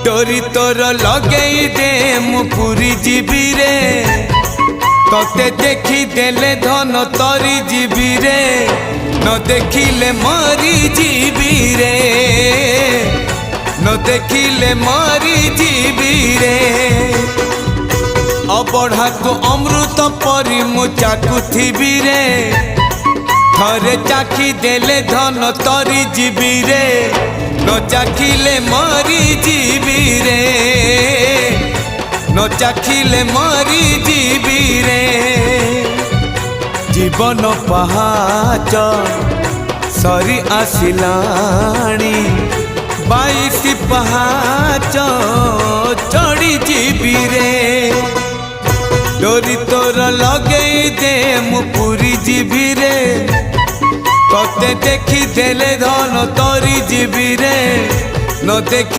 डोरी तोर लगेई दे मु पुरी जीवी रे तोते देखी देले धन तरी जीवी रे न देखिले मरी जीवी रे न देखिले मरी जीवी रे अबढ़ा को अमृत परी मु चाकुथिबी रे थरे चाखी देले धन तरी जीवी रे न चाखिले मरी जीवी रे न चाखिले मरी जीवी रे जीवन पहाच सरी आसिलाणी 22 पहाच चढ़ी जीवी रे डोरी तोर लगेई दे मु पुरी जीवी रे तोते देखी देले धन तरी जीवी रे न देखी